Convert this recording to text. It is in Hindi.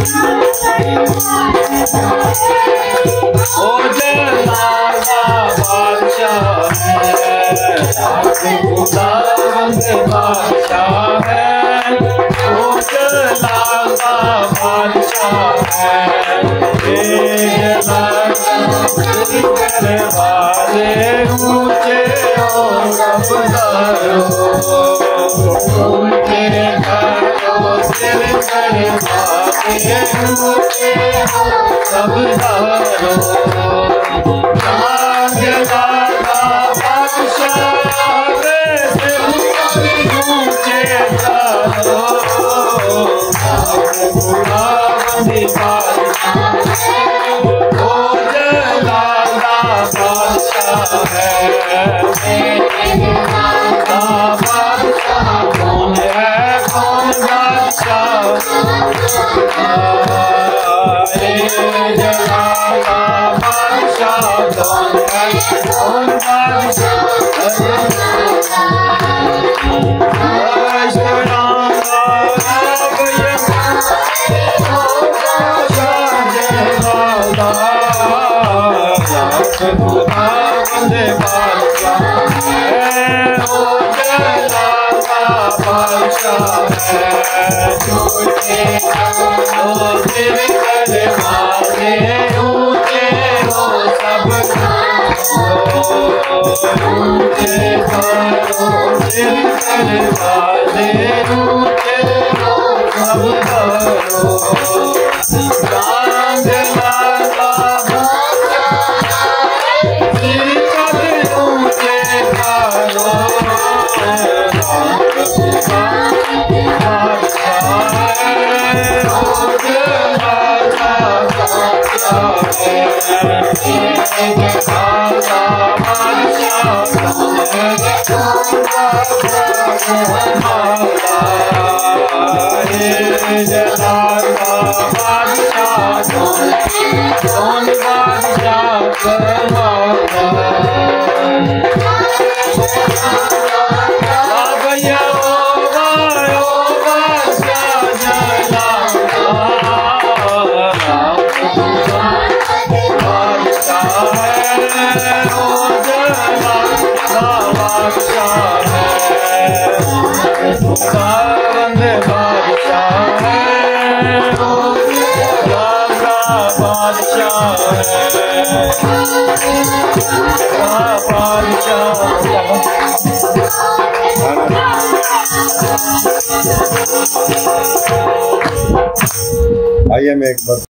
ओ जलाला बादशाह है, खुदावंद बादशाह है, ओ जलाला बादशाह है। ये करने वाले ऊंचे और सबदारो, ऊंचे करो सिर करने वाले ऊंचे और सबदारो। जलाला बादशाह ऊंचे करो, खुदावंद बादशाह ओ जलाला बादशाह है। बादशाह कौन है, कौन बादशाह? जलाला बादशाह कौन है, कौन बादशाह? खुदावंद बादशाह है, ओ जलाला बादशाह है। ऊंचे करो सिर करने वाले ऊंचे हो सब, ऊंचे करो सिर करने वाले ऊंचे हो सब करो। खुदावंद बादशाह है, ओ जलाला बादशाह है, बादशाह। आइए मैं एक बार